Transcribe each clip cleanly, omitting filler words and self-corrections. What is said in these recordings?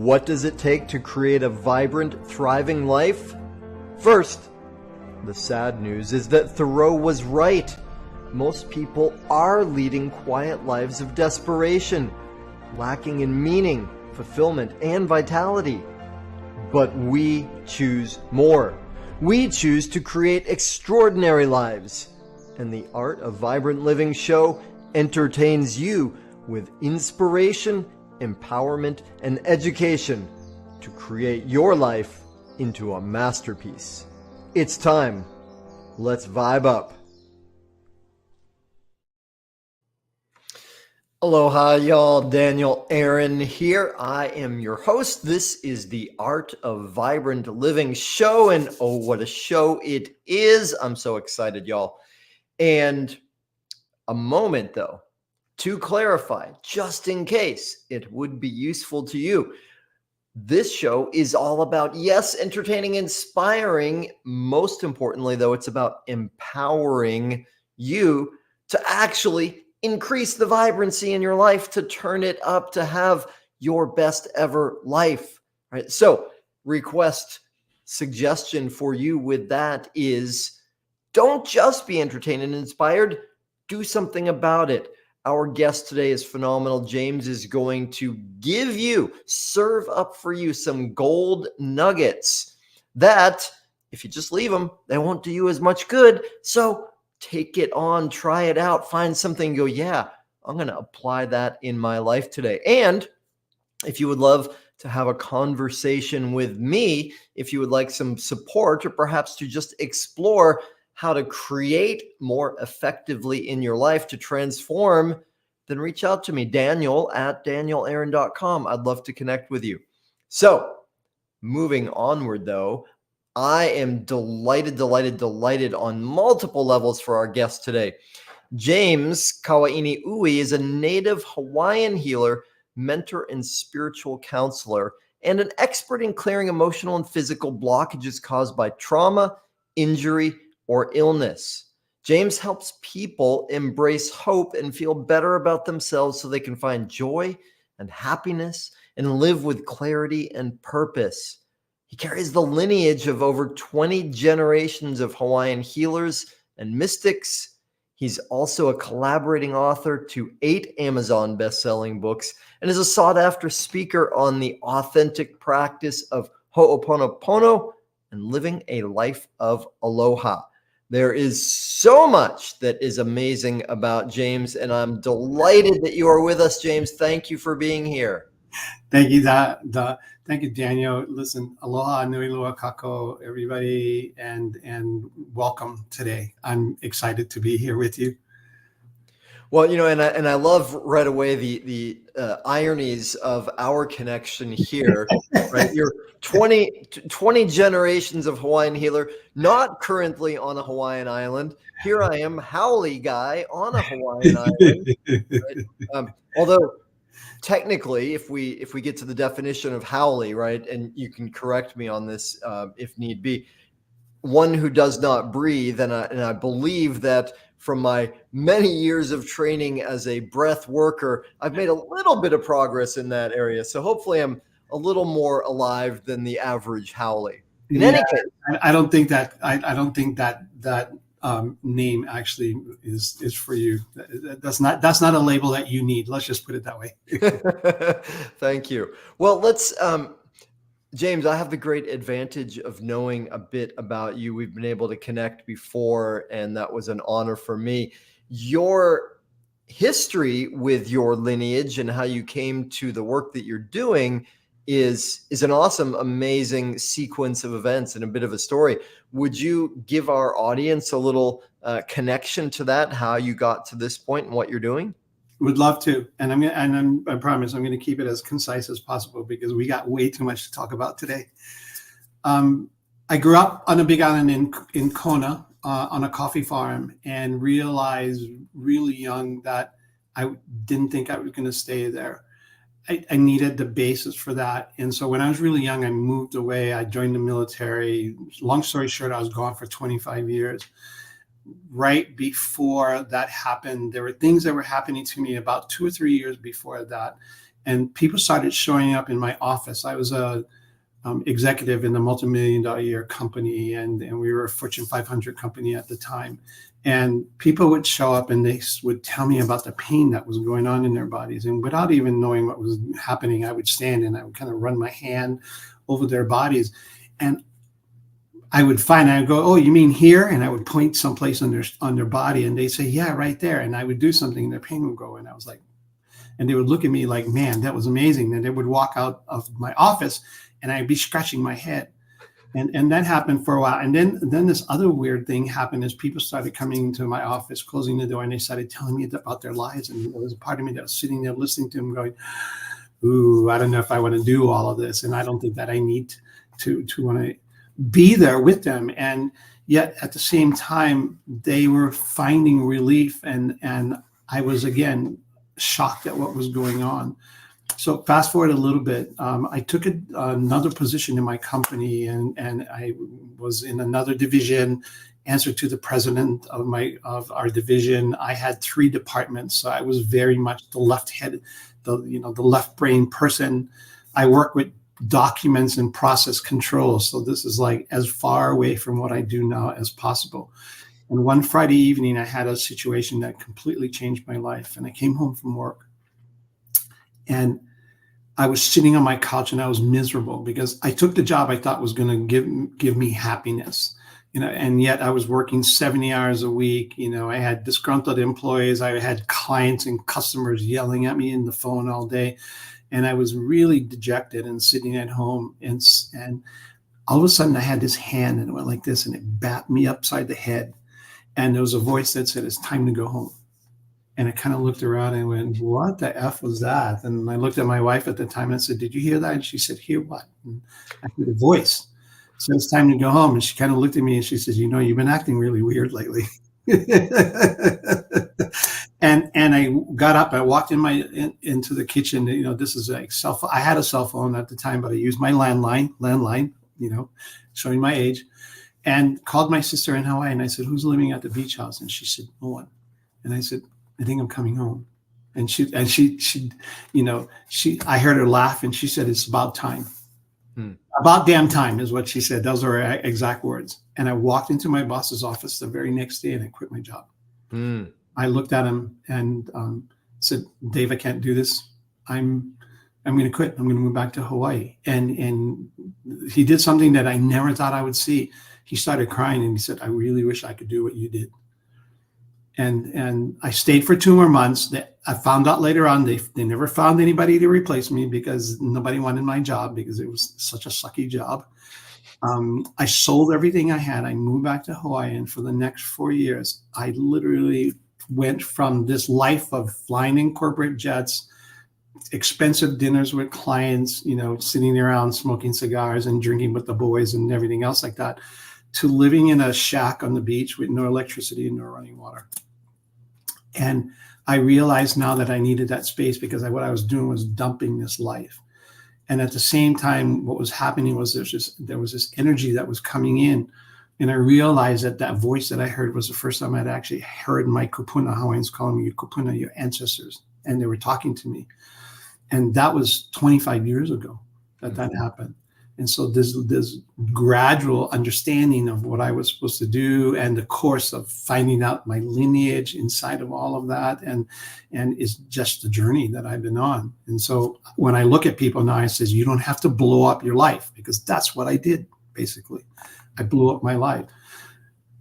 What does it take to create a vibrant, thriving life? First, the sad news is that Thoreau was right. Most people are leading quiet lives of desperation, lacking in meaning, fulfillment, and vitality. But we choose more. We choose to create extraordinary lives. And the Art of Vibrant Living show entertains you with inspiration, empowerment, and education to create your life into a masterpiece. It's time. Let's vibe up. Aloha, y'all. Daniel Aaron here. I am your host. This is the Art of Vibrant Living show, and oh, what a show it is. I'm so excited, y'all. And a moment, though, to clarify, just in case it would be useful to you. This show is all about, yes, entertaining, inspiring. Most importantly, though, it's about empowering you to actually increase the vibrancy in your life, to turn it up, to have your best ever life, right? So suggestion for you with that is don't just be entertained and inspired, do something about it. Our guest today is phenomenal. James is going to serve up for you some gold nuggets that if you just leave them, they won't do you as much good. So take it on, try it out, find something, go, yeah, I'm going to apply that in my life today. And if you would love to have a conversation with me, if you would like some support or perhaps to just explore how to create more effectively in your life to transform, then reach out to me, Daniel@danielaaron.com. I'd love to connect with you. So moving onward, though, I am delighted on multiple levels for our guest today. James Kawainiui is a native Hawaiian healer, mentor, and spiritual counselor, and an expert in clearing emotional and physical blockages caused by trauma, injury, or illness. James helps people embrace hope and feel better about themselves so they can find joy and happiness and live with clarity and purpose. He carries the lineage of over 20 generations of Hawaiian healers and mystics. He's also a collaborating author to 8 Amazon best-selling books and is a sought-after speaker on the authentic practice of Ho'oponopono and living a life of aloha. There is so much that is amazing about James, and I'm delighted that you are with us, James. Thank you for being here. Thank you, thank you, Daniel. Listen, aloha, nui loa kako, everybody, and welcome today. I'm excited to be here with you. Well, and I love right away the ironies of our connection here, right? You're 20 generations of Hawaiian healer, not currently on a Hawaiian island. Here I am, haole guy on a Hawaiian island. Right? Although technically, if we get to the definition of haole, right, and you can correct me on this if need be, one who does not breathe, and I believe that from my many years of training as a breath worker, I've made a little bit of progress in that area. So hopefully I'm a little more alive than the average haole. In any case, I don't think that name actually is for you. That's not a label that you need. Let's just put it that way. Thank you. Well, let's James, I have the great advantage of knowing a bit about you. We've been able to connect before, and that was an honor for me. Your history with your lineage and how you came to the work that you're doing is an awesome, amazing sequence of events and a bit of a story. Would you give our audience a little connection to that, how you got to this point and what you're doing? Would love to, and I promise I'm going to keep it as concise as possible because we got way too much to talk about today. I grew up on a big island in Kona on a coffee farm, and realized really young that I didn't think I was going to stay there. I needed the basis for that, and so when I was really young, I moved away. I joined the military. Long story short, I was gone for 25 years. Right before that happened, there were things that were happening to me about 2 or 3 years before that. and people started showing up in my office. I was a executive in a multi-million-dollar a year company, and we were a Fortune 500 company at the time. And people would show up and they would tell me about the pain that was going on in their bodies. And without even knowing what was happening, I would stand and I would kind of run my hand over their bodies. And I would go, oh, you mean here? And I would point someplace on their body, and they'd say, yeah, right there. And I would do something and their pain would go. And I was like, and they would look at me like, man, that was amazing. And they would walk out of my office and I'd be scratching my head. And that happened for a while. And then this other weird thing happened is people started coming into my office, closing the door, and they started telling me about their lives. And there was a part of me that was sitting there listening to them going, ooh, I don't know if I want to do all of this. And I don't think that I need to want to be there with them. And yet at the same time, they were finding relief. And I was, again, shocked at what was going on. So fast forward a little bit, I took another position in my company, and I was in another division, answered to the president of our division. I had 3 departments, so I was very much the the left brain person. I work with documents and process control, so this is like as far away from what I do now as possible. And one Friday evening, I had a situation that completely changed my life, and I came home from work. And I was sitting on my couch and I was miserable because I took the job I thought was going to give me happiness, and yet I was working 70 hours a week. I had disgruntled employees. I had clients and customers yelling at me in the phone all day. And I was really dejected and sitting at home. And all of a sudden I had this hand and it went like this and it bapped me upside the head. And there was a voice that said, it's time to go home. And I kind of looked around and went, what the F was that? And I looked at my wife at the time and I said, did you hear that? And she said, hear what? And I heard a voice. So it's time to go home. And she kind of looked at me and she says, you've been acting really weird lately. and I got up, I walked into the kitchen. This is like I had a cell phone at the time, but I used my landline, showing my age, and called my sister in Hawaii. And I said, who's living at the beach house? And she said, no one. And I said, I think I'm coming home. And she, I heard her laugh and she said, it's about time. About damn time is what she said. Those are her exact words. And I walked into my boss's office the very next day and I quit my job. I looked at him and said, Dave, I can't do this. I'm going to quit. I'm going to move back to Hawaii. And he did something that I never thought I would see. He started crying and he said, I really wish I could do what you did. And I stayed for 2 more months. I found out later on they never found anybody to replace me because nobody wanted my job because it was such a sucky job. I sold everything I had. I moved back to Hawaii, and for the next 4 years, I literally went from this life of flying in corporate jets, expensive dinners with clients, sitting around smoking cigars and drinking with the boys and everything else like that, to living in a shack on the beach with no electricity and no running water. And I realized now that I needed that space because what I was doing was dumping this life. And at the same time, what was happening was there was this energy that was coming in. And I realized that voice that I heard was the first time I'd actually heard my kupuna, Hawaiians calling me kupuna, your ancestors. And they were talking to me. And that was 25 years ago that happened. And so this gradual understanding of what I was supposed to do and the course of finding out my lineage inside of all of that and is just the journey that I've been on. And so when I look at people now, I says, you don't have to blow up your life because that's what I did, basically. I blew up my life.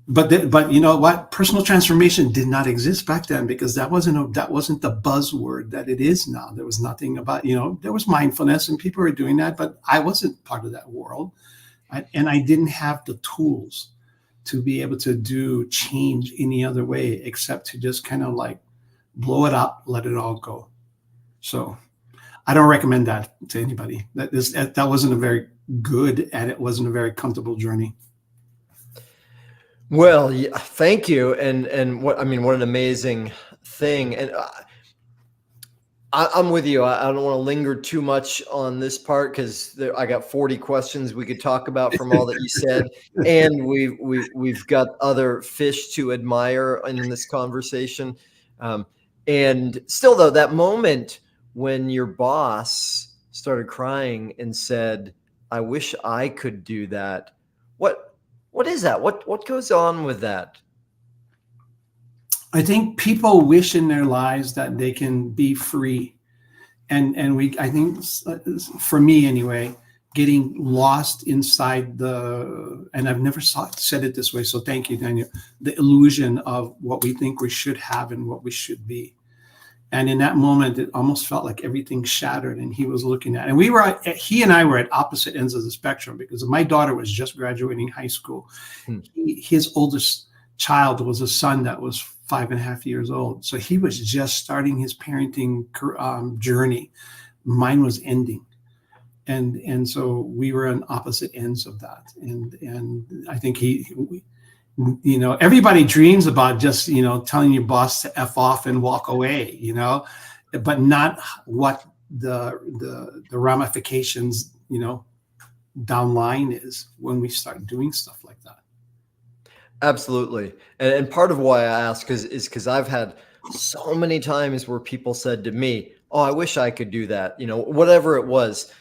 But you know what? Personal transformation did not exist back then because that wasn't the buzzword that it is now. There was nothing about, there was mindfulness and people were doing that, but I wasn't part of that world. And I didn't have the tools to be able to do change any other way except to just kind of like blow it up, let it all go. So I don't recommend that to anybody. That wasn't a very good and it wasn't a very comfortable journey. Well, yeah, thank you. And what an amazing thing. And I'm with you. I don't want to linger too much on this part because I got 40 questions we could talk about from all that you said, and we've got other fish to admire in this conversation. And still, though, that moment when your boss started crying and said, "I wish I could do that." What is that? What goes on with that? I think people wish in their lives that they can be free. I think for me anyway, getting lost inside and I've never said it this way, so thank you, Daniel, the illusion of what we think we should have and what we should be. And in that moment, it almost felt like everything shattered, and he was looking at, and he and I were at opposite ends of the spectrum, because my daughter was just graduating high school. His oldest child was a son that was 5.5 years old. So he was just starting his parenting journey. Mine was ending. And so we were on opposite ends of that. And I think everybody dreams about just, telling your boss to F off and walk away, but not what the ramifications, down line is when we start doing stuff like that. Absolutely. And part of why I ask is because I've had so many times where people said to me, "Oh, I wish I could do that." Whatever it was,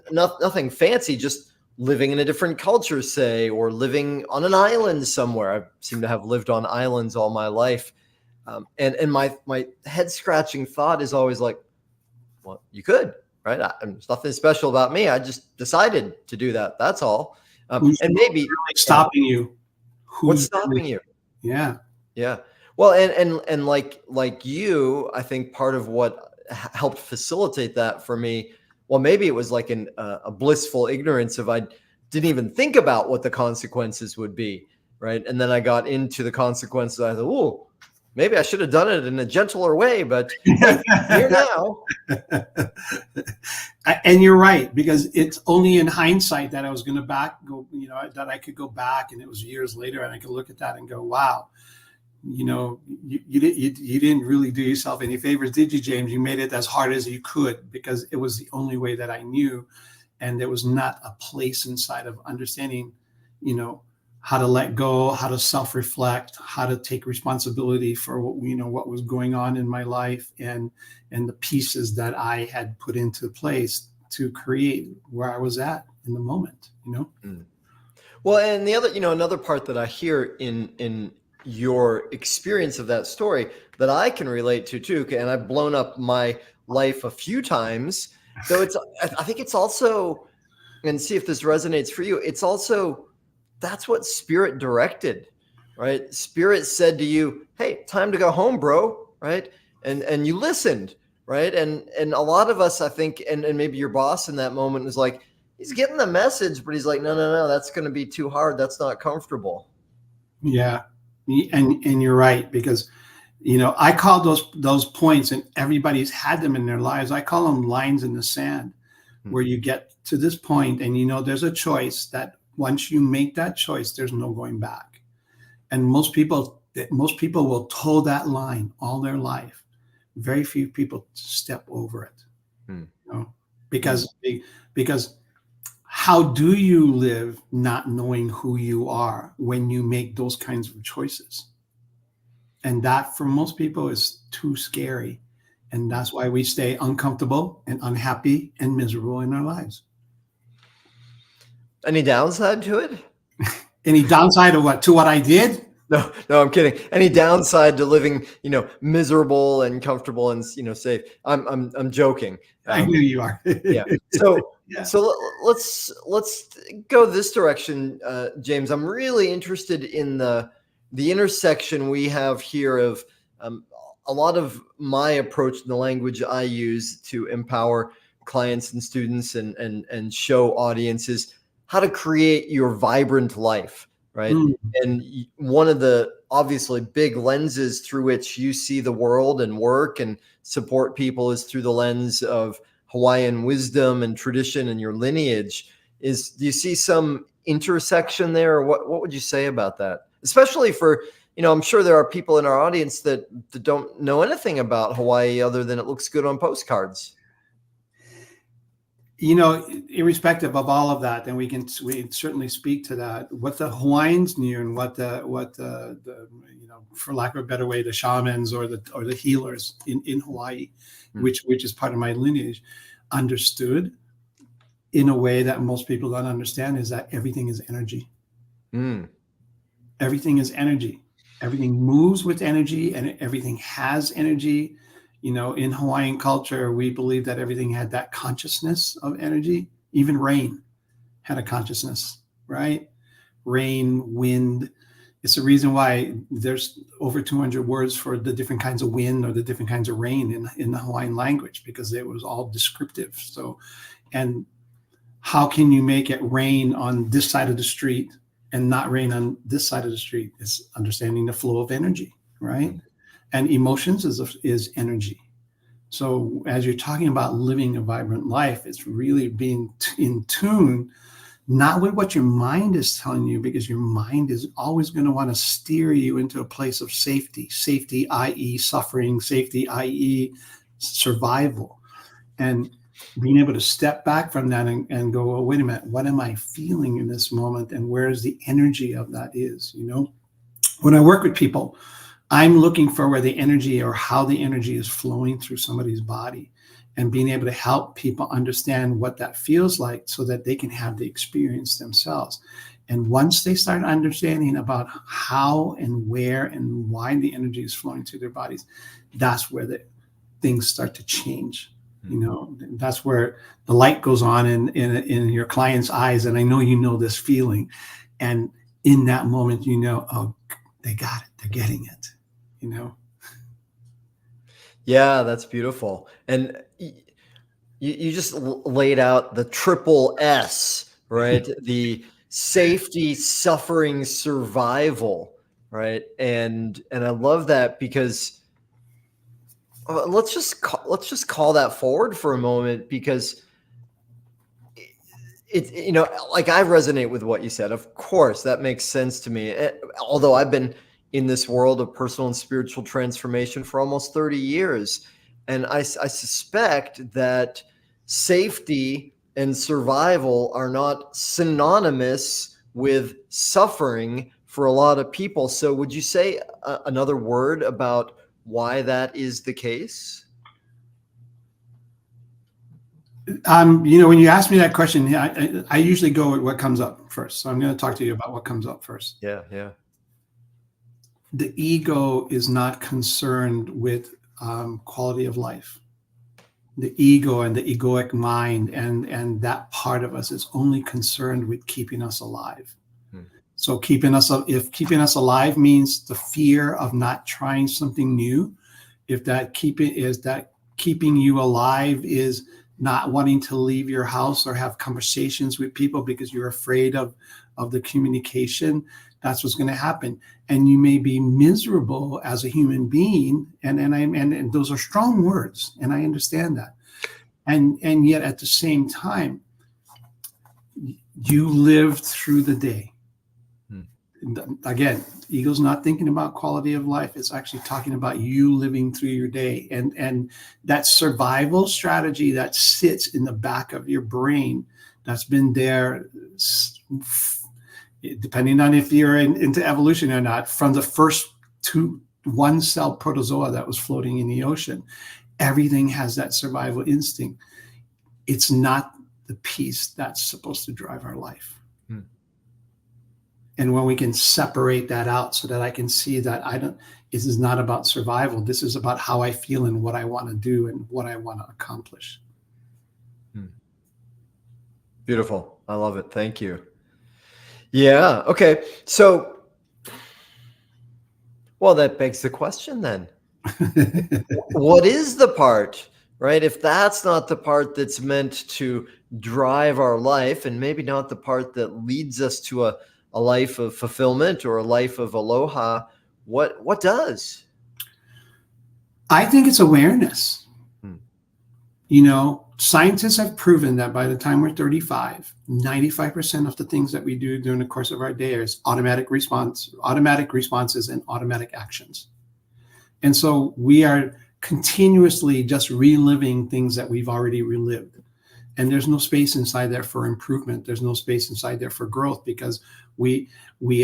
nothing fancy, just living in a different culture, say, or living on an island somewhere. I seem to have lived on islands all my life. And my head scratching thought is always like, well, you could, right? There's nothing special about me. I just decided to do that. That's all. And maybe stopping you. What's stopping you? Yeah. Yeah. Well, and like you, I think part of what helped facilitate that for me, well, maybe it was like a blissful ignorance of, I didn't even think about what the consequences would be, right? And then I got into the consequences. I thought, oh, maybe I should have done it in a gentler way, but here now. And you're right, because it's only in hindsight that I was going to that I could go back, and it was years later, and I could look at that and go, wow, you didn't really do yourself any favors, did you, James? You made it as hard as you could, because it was the only way that I knew. And there was not a place inside of understanding, how to let go, how to self-reflect, how to take responsibility for what was going on in my life, and the pieces that I had put into place to create where I was at in the moment, Well, and the other, another part that I hear in your experience of that story that I can relate to too, and I've blown up my life a few times. So I think it's also, and see if this resonates for you, it's also, that's what Spirit directed, right? Spirit said to you, "Hey, time to go home, bro," right? And you listened, right? And a lot of us, I think, and maybe your boss in that moment was like, he's getting the message, but he's like, no, that's going to be too hard. That's not comfortable. Yeah. And you're right, because, I call those points, and everybody's had them in their lives. I call them lines in the sand, where you get to this point and, there's a choice that once you make that choice, there's no going back. And most people will toe that line all their life. Very few people step over it, because how do you live not knowing who you are when you make those kinds of choices? And that, for most people, is too scary. And that's why we stay uncomfortable and unhappy and miserable in our lives. Any downside to it? Any downside of what? To what I did? No, I'm kidding. Any downside to living, miserable and comfortable and, safe? I'm joking. I knew you are. Yeah. So let's go this direction, James. I'm really interested in the intersection we have here of a lot of my approach in the language I use to empower clients and students and show audiences how to create your vibrant life, right? And one of the obviously big lenses through which you see the world and work and support people is through the lens of Hawaiian wisdom and tradition and your lineage. Do you see some intersection there? Or what would you say about that? Especially for, I'm sure there are people in our audience that don't know anything about Hawaii other than it looks good on postcards. You know, irrespective of all of that, then we certainly speak to that. What the Hawaiians knew, and what the you know, for lack of a better way, the shamans or the healers in Hawaii, which is part of my lineage, understood in a way that most people don't understand, is that everything is energy. Everything is energy. Everything moves with energy, and everything has energy. You know, in Hawaiian culture, we believe that everything had that consciousness of energy. Even rain had a consciousness, right? Rain, wind. It's the reason why there's over 200 words for the different kinds of wind or the different kinds of rain in the Hawaiian language, because it was all descriptive. So, and how can you make it rain on this side of the street and not rain on this side of the street? It's understanding the flow of energy, right? And emotions is energy. So as you're talking about living a vibrant life, it's really being in tune, not with what your mind is telling you, because your mind is always going to want to steer you into a place of safety, i.e. suffering, safety, i.e. survival. And being able to step back from that and go, well, wait a minute, what am I feeling in this moment? And where is the energy of that is, you know? When I work with people, I'm looking for where the energy, or how the energy is flowing through somebody's body, and being able to help people understand what that feels like so that they can have the experience themselves. And once they start understanding about how and where and why the energy is flowing through their bodies, that's where the things start to change. You know, that's where the light goes on in your client's eyes. And I know you know this feeling. And in that moment, you know, oh, they got it. They're getting it, you know? Yeah, that's beautiful. And you just laid out the triple S, right? The safety, suffering, survival, right? And I love that, because let's just call that forward for a moment, because it's, you know, like, I resonate with what you said. Of course, that makes sense to me. Although I've been in this world of personal and spiritual transformation for almost 30 years. And I suspect that safety and survival are not synonymous with suffering for a lot of people. So would you say another word about why that is the case? You know, when you ask me that question, I usually go with what comes up first. So I'm going to talk to you about what comes up first. Yeah. The ego is not concerned with quality of life. The ego and the egoic mind and that part of us is only concerned with keeping us alive. So if keeping us alive means the fear of not trying something new, if that keeping you alive is not wanting to leave your house or have conversations with people because you're afraid of the communication, that's what's going to happen. And you may be miserable as a human being, and those are strong words, and I understand that. And yet at the same time, you lived through the day. Again, ego's not thinking about quality of life. It's actually talking about you living through your day. And that survival strategy that sits in the back of your brain, that's been there, depending on if you're into evolution or not, from the first one cell protozoa that was floating in the ocean. Everything has that survival instinct. It's not the piece that's supposed to drive our life. And when we can separate that out so that I can see that this is not about survival. This is about how I feel and what I want to do and what I want to accomplish. Beautiful. I love it. Thank you. Yeah. Okay. So, well, that begs the question then. What is the part, right? If that's not the part that's meant to drive our life, and maybe not the part that leads us to a life of fulfillment or a life of aloha, what does? I think it's awareness. You know, scientists have proven that by the time we're 35, 95% of the things that we do during the course of our day is automatic responses and automatic actions. And so we are continuously just reliving things that we've already relived. And there's no space inside there for improvement. There's no space inside there for growth, because we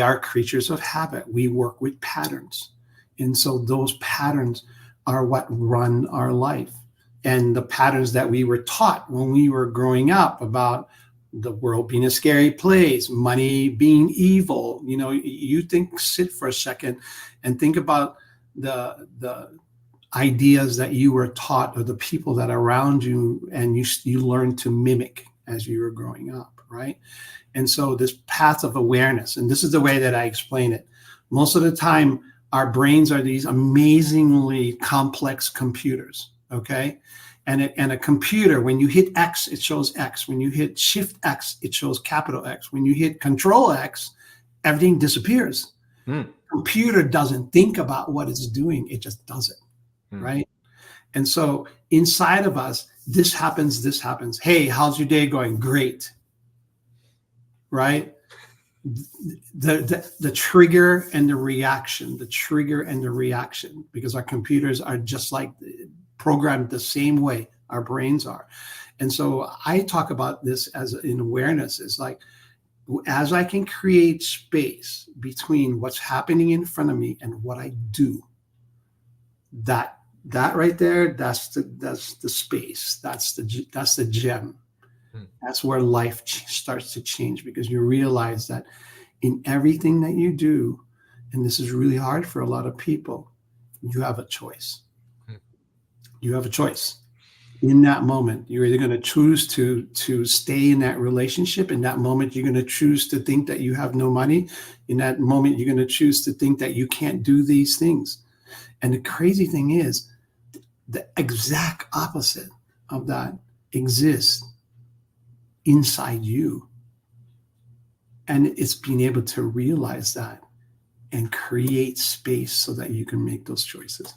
are creatures of habit. We work with patterns. And so those patterns are what run our life. And the patterns that we were taught when we were growing up about the world being a scary place, money being evil. You sit for a second and think about the ideas that you were taught, or the people that are around you, and you learn to mimic as you were growing up, right? And so this path of awareness, and this is the way that I explain it. Most of the time, our brains are these amazingly complex computers, okay? And a computer, when you hit X, it shows X. When you hit Shift X, it shows capital X. When you hit Control X, everything disappears. Computer doesn't think about what it's doing. It just does it. Right. And so inside of us, this happens. Hey, how's your day going? Great. Right. The trigger and the reaction, because our computers are just like programmed the same way our brains are. And so I talk about this as in awareness. It's like, as I can create space between what's happening in front of me and what I do, that right there, that's the space. That's the gem. That's where life starts to change, because you realize that in everything that you do, and this is really hard for a lot of people, you have a choice. You have a choice. In that moment, you're either going to choose to stay in that relationship. In that moment, you're going to choose to think that you have no money. In that moment, you're going to choose to think that you can't do these things. And the crazy thing is, the exact opposite of that exists inside you. And it's being able to realize that and create space so that you can make those choices.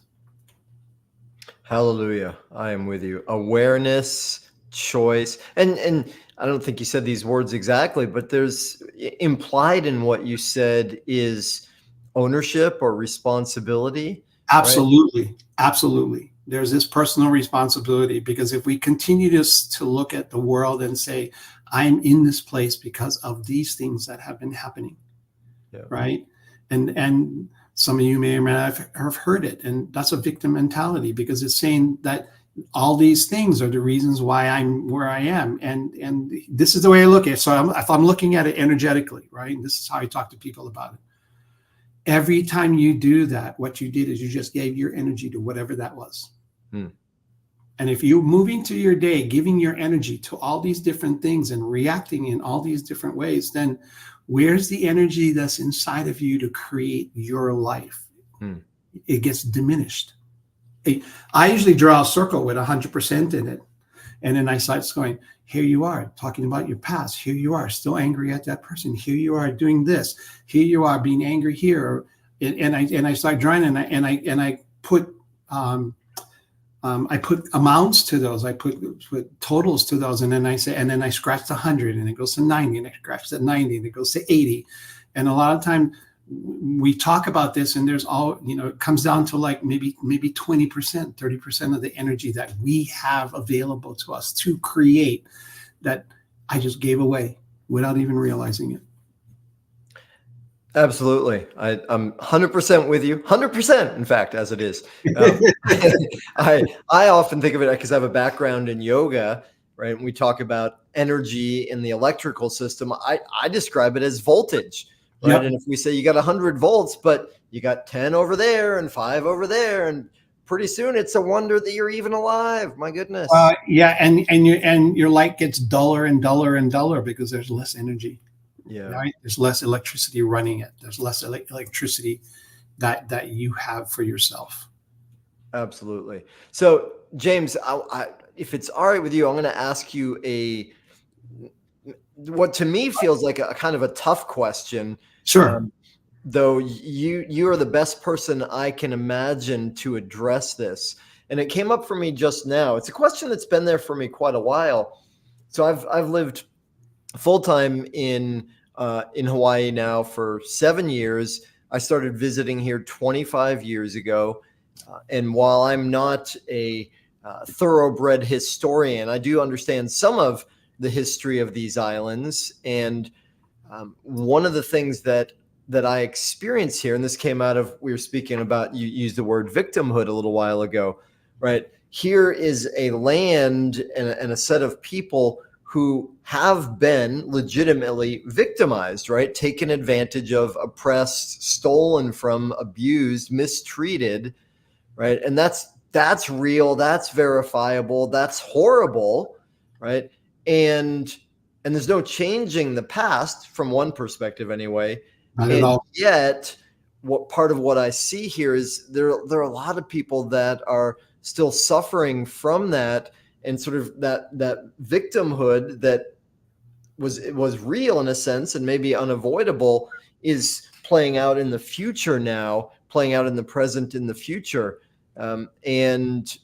Hallelujah. I am with you. Awareness, choice. And I don't think you said these words exactly, but there's implied in what you said is ownership or responsibility. Absolutely. Right? Absolutely. There's this personal responsibility, because if we continue to look at the world and say, I'm in this place because of these things that have been happening. Yeah. Right. And some of you may or may not have heard it. And that's a victim mentality, because it's saying that all these things are the reasons why I'm where I am. And this is the way I look at it. So if I'm looking at it energetically, right? This is how I talk to people about it. Every time you do that, what you did is you just gave your energy to whatever that was. And if you're moving to your day, giving your energy to all these different things and reacting in all these different ways, then where's the energy that's inside of you to create your life? It gets diminished. I usually draw a circle with 100% in it. And then I start going, here you are talking about your past. Here you are still angry at that person. Here you are doing this. Here you are being angry here. And I start drawing, and I put amounts to those. I put totals to those, and then I say, and then I scratch the 100, and it goes to 90, and I scratch the 90, and it goes to 80. And a lot of time we talk about this, and there's all, it comes down to like maybe 20%, 30% of the energy that we have available to us to create that I just gave away without even realizing it. Absolutely. I'm 100% with you. 100%, in fact, as it is. I often think of it because I have a background in yoga, right? And we talk about energy in the electrical system. I describe it as voltage, right? Yep. And if we say you got 100 volts, but you got 10 over there and 5 over there, and pretty soon it's a wonder that you're even alive. My goodness. Yeah, and your light gets duller and duller and duller because there's less energy. Yeah. Right? There's less electricity running it. There's less electricity that you have for yourself. Absolutely. So, James, if it's all right with you, I'm going to ask you what to me feels like a kind of a tough question. Sure. Though you are the best person I can imagine to address this. And it came up for me just now. It's a question that's been there for me quite a while. So I've lived full-time in Hawaii now for 7 years. I started visiting here 25 years ago. And while I'm not a thoroughbred historian. I do understand some of the history of these islands, and one of the things that I experience here, and this came out of, we were speaking about, you used the word victimhood a little while ago, right? Here is a land and a set of people who have been legitimately victimized, right? Taken advantage of, oppressed, stolen from, abused, mistreated, right? And that's real, that's verifiable, that's horrible, right? And there's no changing the past from one perspective anyway. Not at And all. yet, what part of what I see here is there are a lot of people that are still suffering from that, and sort of that victimhood that was real in a sense and maybe unavoidable is playing out in the future now, playing out in the present, in the future. And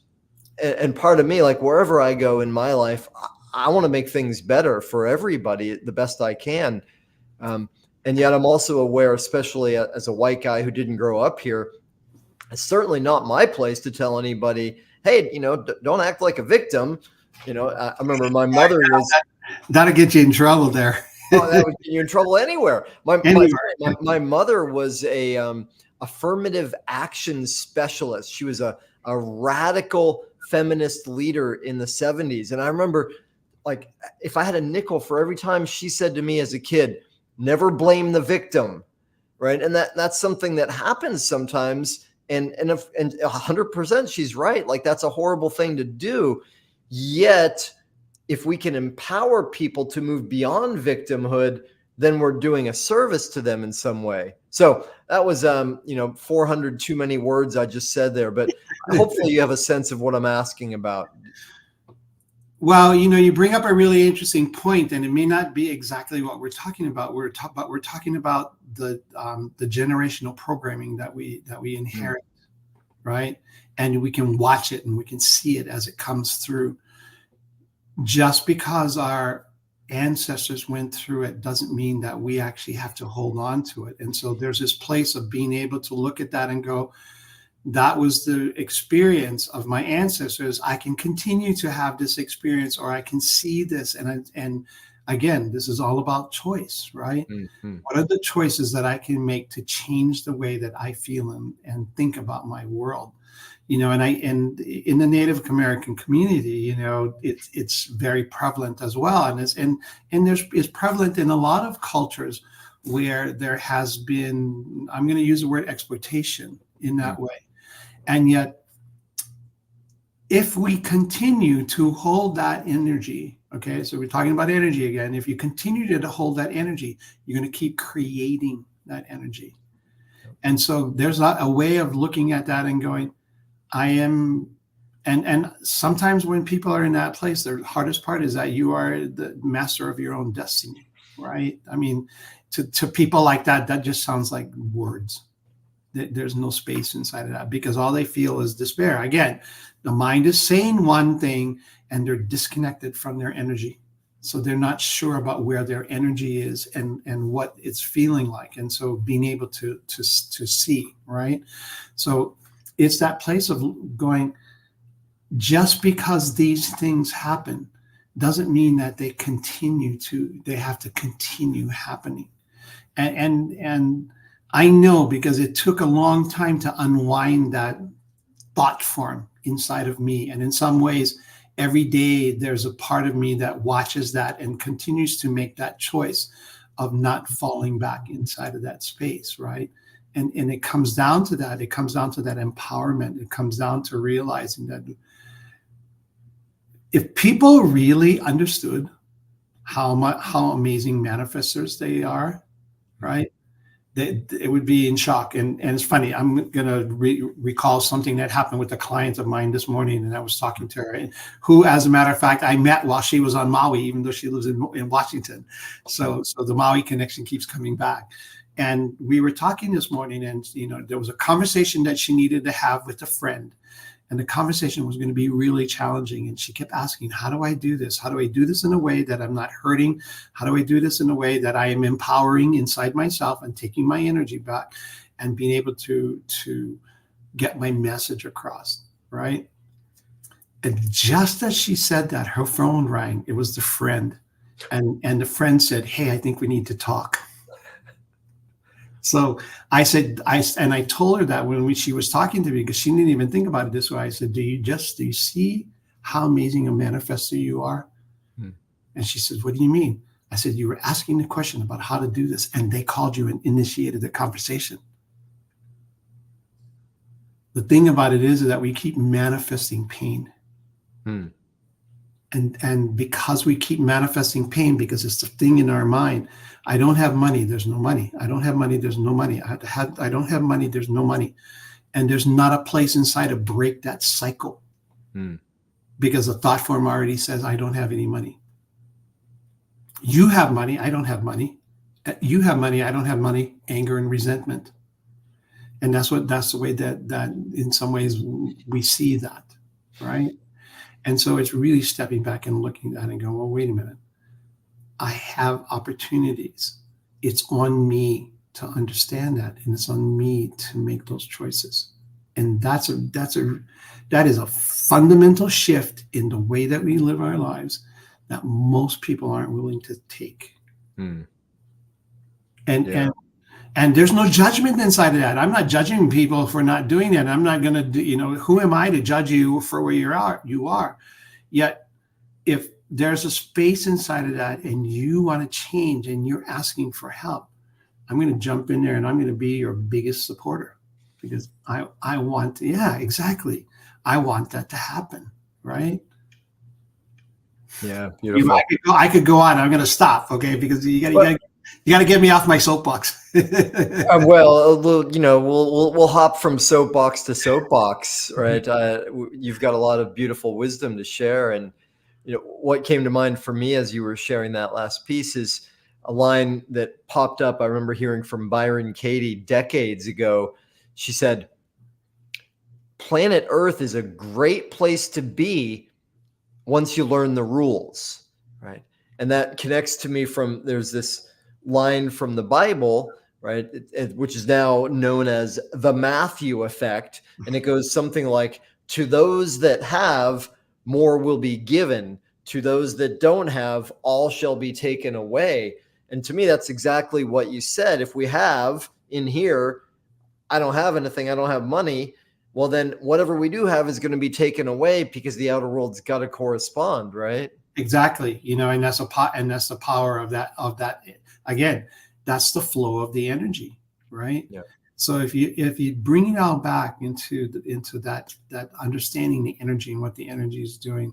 part of me, like wherever I go in my life, I want to make things better for everybody the best I can. And yet I'm also aware, especially as a white guy who didn't grow up here, it's certainly not my place to tell anybody, hey, don't act like a victim. I remember my mother was. That'll get you in trouble there. Oh, that would get you in trouble anywhere. Anywhere. My mother was a affirmative action specialist. She was a radical feminist leader in the 70s. And I remember, like, if I had a nickel for every time she said to me as a kid, never blame the victim, right? And that's something that happens sometimes. And 100% she's right. Like, that's a horrible thing to do. Yet, if we can empower people to move beyond victimhood, then we're doing a service to them in some way. So that was, 400 too many words I just said there, but hopefully you have a sense of what I'm asking about. Well, you bring up a really interesting point, and it may not be exactly what we're talking about. We're talking about the generational programming that we inherit, right? And we can watch it and we can see it as it comes through. Just because our ancestors went through it doesn't mean that we actually have to hold on to it. And so there's this place of being able to look at that and go, that was the experience of my ancestors. I can continue to have this experience, or I can see this. And again, this is all about choice, right? Mm-hmm. What are the choices that I can make to change the way that I feel and think about my world? And in the Native American community, it's very prevalent as well. And it's prevalent in a lot of cultures where there has been, I'm going to use the word exploitation in that way. And yet, if we continue to hold that energy, okay, so we're talking about energy again. If you continue to hold that energy, you're going to keep creating that energy. And so there's a way of looking at that and going, I am, and sometimes when people are in that place, the hardest part is that you are the master of your own destiny, right? I mean, to people like that just sounds like words. There's no space inside of that, because all they feel is despair. Again, the mind is saying one thing and they're disconnected from their energy. So they're not sure about where their energy is and what it's feeling like. And so being able to see, right? So it's that place of going, just because these things happen doesn't mean that they have to continue happening. And I know, because it took a long time to unwind that thought form inside of me. And in some ways, every day there's a part of me that watches that and continues to make that choice of not falling back inside of that space, right? And it comes down to that. It comes down to that empowerment. It comes down to realizing that if people really understood how amazing manifestors they are, right? It would be in shock. And it's funny, I'm going to recall something that happened with a client of mine this morning, and I was talking to her, who, as a matter of fact, I met while she was on Maui, even though she lives in Washington. So the Maui connection keeps coming back. And we were talking this morning, and there was a conversation that she needed to have with a friend. And the conversation was going to be really challenging. And she kept asking, how do I do this? How do I do this in a way that I'm not hurting? How do I do this in a way that I am empowering inside myself and taking my energy back and being able to get my message across, right? And just as she said that, her phone rang. It was the friend. And the friend said, "Hey, I think we need to talk." So I said, I told her that when she was talking to me, because she didn't even think about it this way. I said, do you see how amazing a manifestor you are? And she says, "What do you mean?" I said, "You were asking the question about how to do this, and they called you and initiated the conversation." The thing about it is that we keep manifesting pain. And because we keep manifesting pain, because it's the thing in our mind, I don't have money, there's no money. I don't have money, there's no money. I don't have money, there's no money. And there's not a place inside to break that cycle. Because the thought form already says, I don't have any money. You have money, I don't have money. You have money, I don't have money. Anger and resentment. And that's the way that in some ways we see that, right? And so it's really stepping back and looking at it and going, well, wait a minute. I have opportunities. It's on me to understand that, and it's on me to make those choices. And that is a fundamental shift in the way that we live our lives that most people aren't willing to take. And there's no judgment inside of that. I'm not judging people for not doing that. I'm not going to do, who am I to judge you for where you are? Yet, if there's a space inside of that and you want to change and you're asking for help, I'm going to jump in there and I'm going to be your biggest supporter, because I want to, yeah, exactly. I want that to happen, right? Yeah, beautiful. I could go on. I'm going to stop, okay? Because you got to get me off my soapbox. Well, we'll hop from soapbox to soapbox, right? You've got a lot of beautiful wisdom to share, and what came to mind for me as you were sharing that last piece is a line that popped up. I remember hearing from Byron Katie decades ago. She said, "Planet Earth is a great place to be once you learn the rules," right? And that connects to me there's this line from the Bible, right, which is now known as the Matthew effect. And it goes something like, "To those that have, more will be given. To those that don't have, all shall be taken away." And to me, that's exactly what you said. If we have in here, I don't have anything, I don't have money, well, then whatever we do have is going to be taken away, because the outer world's got to correspond, right? Exactly. And that's the power of that. Again, that's the flow of the energy, right? Yeah. So if you bring it all back into that understanding the energy and what the energy is doing,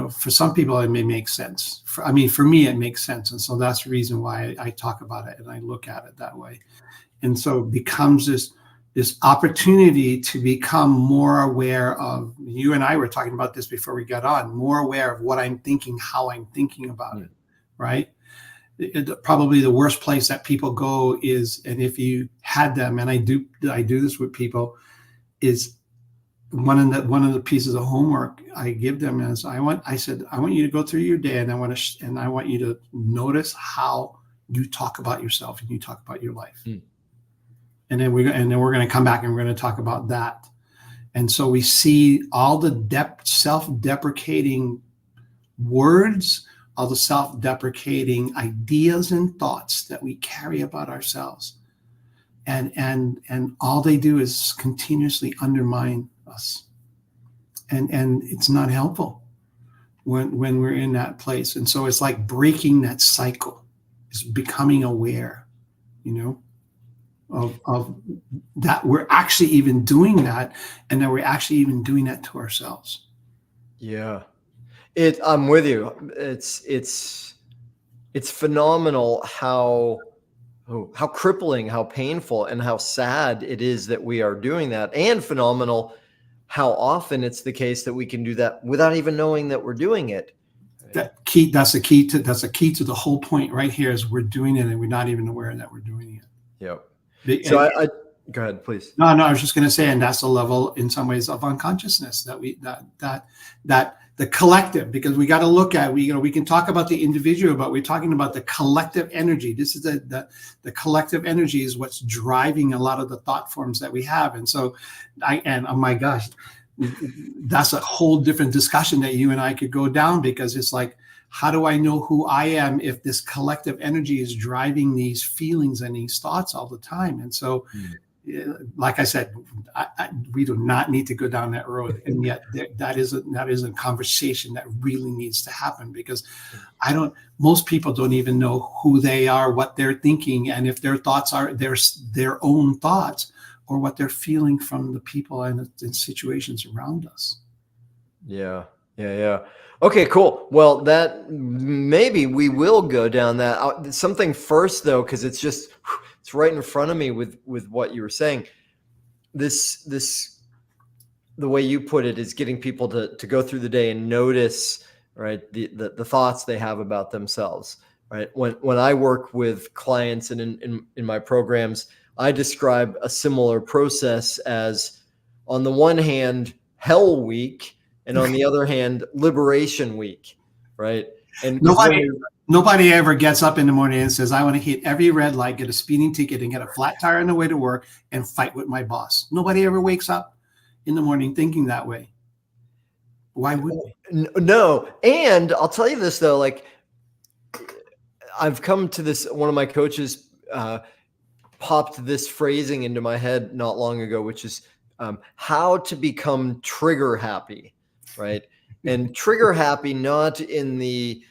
for some people it may make sense. For me, it makes sense, and so that's the reason why I talk about it and I look at it that way. And so it becomes this opportunity to become more aware of. You and I were talking about this before we got on. More aware of what I'm thinking, how I'm thinking about it, right? Probably the worst place that people go is, and if you had them, and I do this with people, is one of the pieces of homework I give them is I want you to go through your day, and I want you to notice how you talk about yourself and you talk about your life. And then we're going to come back and we're going to talk about that. And so we see all the self-deprecating words, all the self-deprecating ideas and thoughts that we carry about ourselves. And all they do is continuously undermine us. And it's not helpful when we're in that place. And so it's like breaking that cycle. It's becoming aware, of that we're actually even doing that, and that we're actually even doing that to ourselves. Yeah. I'm with you. It's phenomenal how crippling, how painful, and how sad it is that we are doing that, and phenomenal how often it's the case that we can do that without even knowing that we're doing it. That's a key to the whole point right here, is we're doing it and we're not even aware that we're doing it. Yep. So I go ahead, please. No, I was just going to say, and that's a level in some ways of unconsciousness that the collective, because we got to look at, we can talk about the individual, but we're talking about the collective energy. This is the collective energy is what's driving a lot of the thought forms that we have. And so oh my gosh, that's a whole different discussion that you and I could go down, because it's like, how do I know who I am if this collective energy is driving these feelings and these thoughts all the time? And so, like I said, we do not need to go down that road. And yet that is a conversation that really needs to happen, because most people don't even know who they are, what they're thinking, and if their thoughts are their own thoughts, or what they're feeling from the people and situations around us. Yeah. Okay, cool. Well, that maybe we will go down that. Something first though, because it's right in front of me with what you were saying. This the way you put it is getting people to go through the day and notice, right, the thoughts they have about themselves. Right. When I work with clients and in my programs, I describe a similar process as, on the one hand, Hell Week, and on the other hand, Liberation Week, right? And nobody ever gets up in the morning and says, I want to hit every red light, get a speeding ticket, and get a flat tire on the way to work and fight with my boss. Nobody ever wakes up in the morning thinking that way. Why would they? No. And I'll tell you this, though, like, I've come to this, one of my coaches popped this phrasing into my head not long ago, which is how to become trigger happy, right? And trigger happy, not in the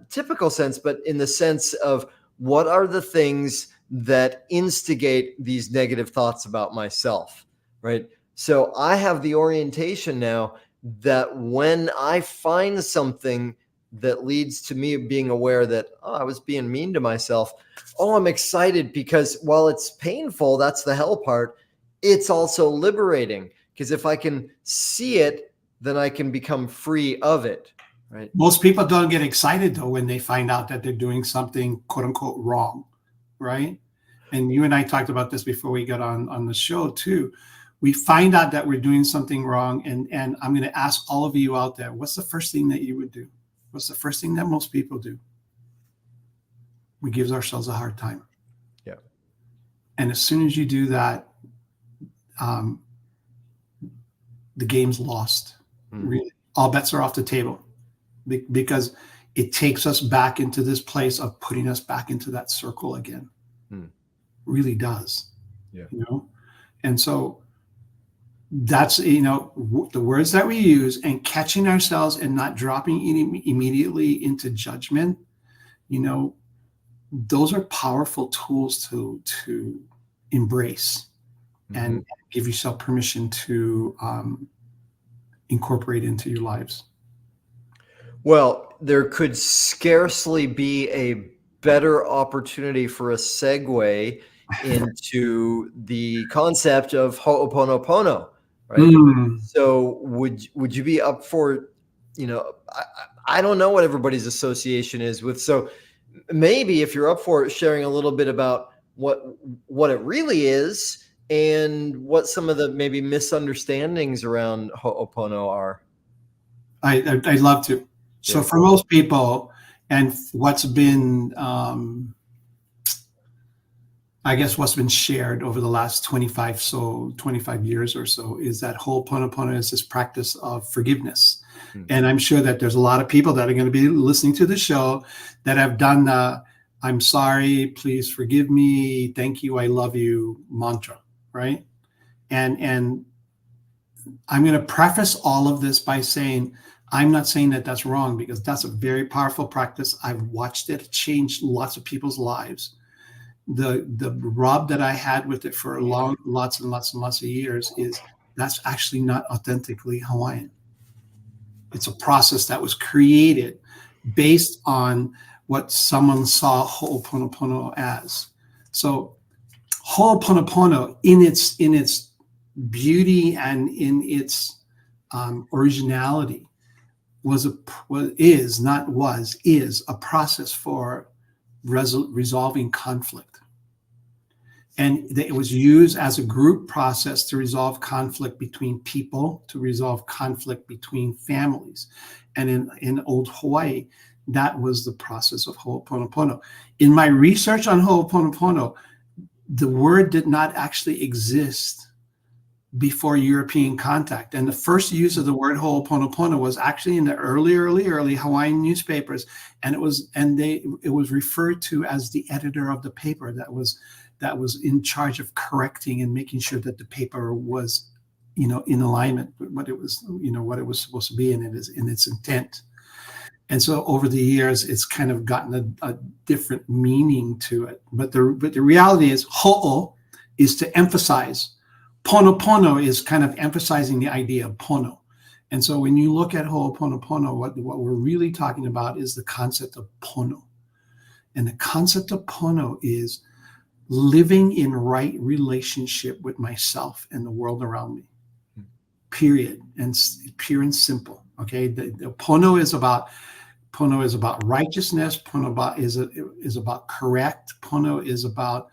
typical sense, but in the sense of, what are the things that instigate these negative thoughts about myself, right? So I have the orientation now that when I find something that leads to me being aware that, I was being mean to myself, I'm excited, because while it's painful, that's the hell part, it's also liberating, because if I can see it, then I can become free of it, right? Most people don't get excited, though, when they find out that they're doing something, quote unquote, wrong, right? And you and I talked about this before we got on the show too. We find out that we're doing something wrong, and I'm going to ask all of you out there, what's the first thing that you would do? What's the first thing that most people do? We give ourselves a hard time. Yeah. And as soon as you do that, the game's lost. Really, all bets are off the table, because it takes us back into this place of putting us back into that circle again. Really does. Yeah. And so that's, the words that we use, and catching ourselves and not dropping immediately into judgment, those are powerful tools to embrace and give yourself permission to incorporate into your lives. Well, there could scarcely be a better opportunity for a segue into the concept of Ho'oponopono, right? So would you be up for, I don't know what everybody's association is with, so maybe if you're up for it, sharing a little bit about what it really is and what some of the maybe misunderstandings around Ho'opono are. I'd love to. So for most people, and what's been, what's been shared over the last 25 years or so, is that Ho'oponopono is this practice of forgiveness. And I'm sure that there's a lot of people that are going to be listening to the show that have done the I'm sorry, please forgive me, thank you, I love you mantra, right? And I'm going to preface all of this by saying, I'm not saying that that's wrong, because that's a very powerful practice. I've watched it change lots of people's lives. The rub that I had with it for lots and lots of years is that's actually not authentically Hawaiian. It's a process that was created based on what someone saw Ho'oponopono as. So Ho'oponopono, in its beauty and in its originality, is a process for resolving conflict. And it was used as a group process to resolve conflict between people, to resolve conflict between families. And in old Hawaii, that was the process of Ho'oponopono. In my research on Ho'oponopono, the word did not actually exist before European contact. And the first use of the word Ho'oponopono was actually in the early Hawaiian newspapers. And it was referred to as the editor of the paper that was in charge of correcting and making sure that the paper was, in alignment with what it was, what it was supposed to be in its intent. And so over the years, it's kind of gotten a different meaning to it. But the reality is, ho'o is to emphasize. Ponopono is kind of emphasizing the idea of pono. And so when you look at Ho'oponopono, what we're really talking about is the concept of pono. And the concept of pono is living in right relationship with myself and the world around me. Period. And pure and simple. Okay. The pono is about righteousness. Pono is about correct. Pono is about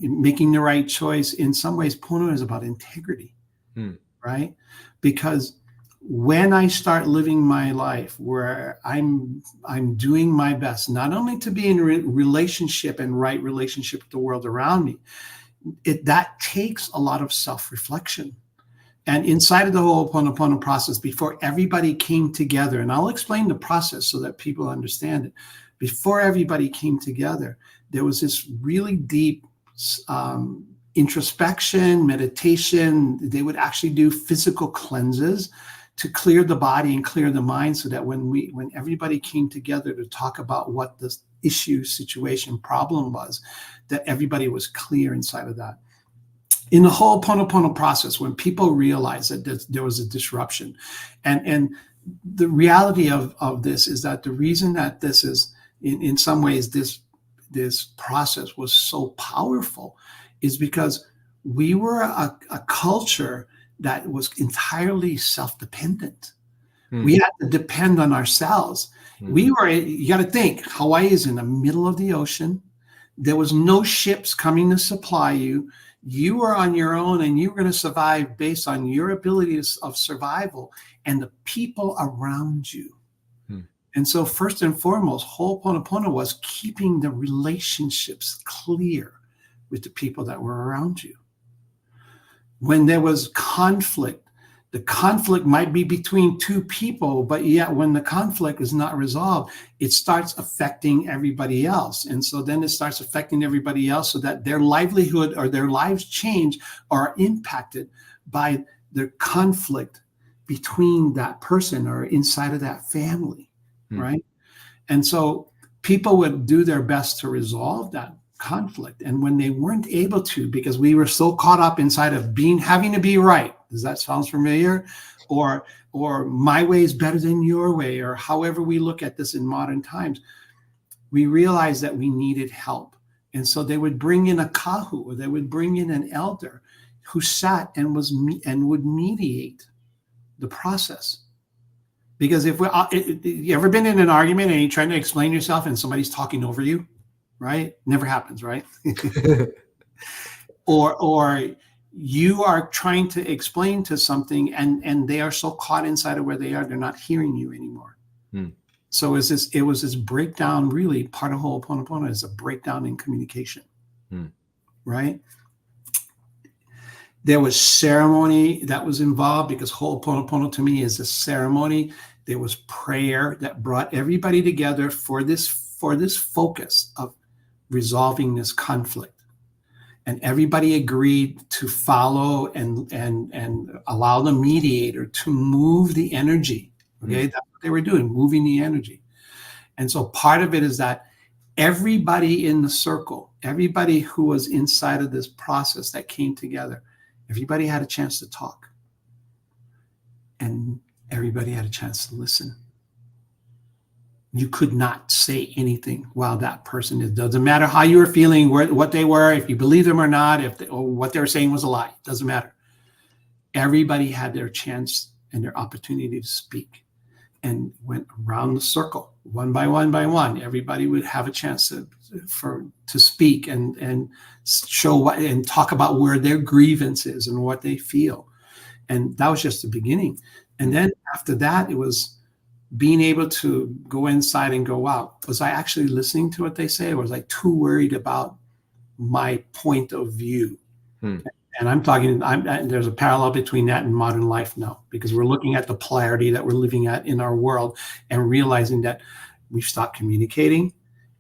making the right choice. In some ways, pono is about integrity, right? Because when I start living my life where I'm doing my best, not only to be in relationship and right relationship with the world around me, that takes a lot of self-reflection. And inside of the Ho'oponopono process, before everybody came together, and I'll explain the process so that people understand it. Before everybody came together, there was this really deep introspection, meditation. They would actually do physical cleanses to clear the body and clear the mind, so that when everybody came together to talk about what the issue, situation, problem was, that everybody was clear inside of that. In the whole Ho'oponopono process, when people realized that there was a disruption, and the reality of this is that the reason that this is, in some ways, this process was so powerful is because we were a culture that was entirely self-dependent. We had to depend on ourselves. You got to think, Hawaii is in the middle of the ocean. There was no ships coming to supply you. You were on your own, and you were going to survive based on your abilities of survival and the people around you. And so first and foremost, Ho'oponopono was keeping the relationships clear with the people that were around you. When there was conflict, the conflict might be between two people, but yet when the conflict is not resolved, it starts affecting everybody else. And so then it starts affecting everybody else, so that their livelihood or their lives change or are impacted by the conflict between that person or inside of that family, right? And so people would do their best to resolve that conflict. And when they weren't able to, because we were so caught up inside of having to be right. Does that sound familiar? Or my way is better than your way, or however we look at this in modern times, we realized that we needed help. And so they would bring in a kahu, or they would bring in an elder who sat and would mediate the process. Because if you ever been in an argument and you're trying to explain yourself and somebody's talking over you, right? Never happens, right? or you are trying to explain to something and they are so caught inside of where they are, they're not hearing you anymore. So it was this breakdown. Really, part of Ho'oponopono is a breakdown in communication, right? There was ceremony that was involved, because Ho'oponopono to me is a ceremony. There was prayer that brought everybody together for this focus of resolving this conflict. And everybody agreed to follow and allow the mediator to move the energy. Okay, that's what they were doing, moving the energy. And so part of it is that everybody in the circle, everybody who was inside of this process that came together, everybody had a chance to talk. And everybody had a chance to listen. You could not say anything while that person is. Doesn't matter how you were feeling, what they were, if you believe them or not, or what they were saying was a lie. Doesn't matter. Everybody had their chance and their opportunity to speak, and went around the circle one by one by one. Everybody would have a chance to speak and show and talk about where their grievance is and what they feel. And that was just the beginning. And then after that, it was being able to go inside and go, wow, was I actually listening to what they say? Or was I too worried about my point of view? And And I'm talking, there's a parallel between that and modern life now, because we're looking at the polarity that we're living at in our world and realizing that we've stopped communicating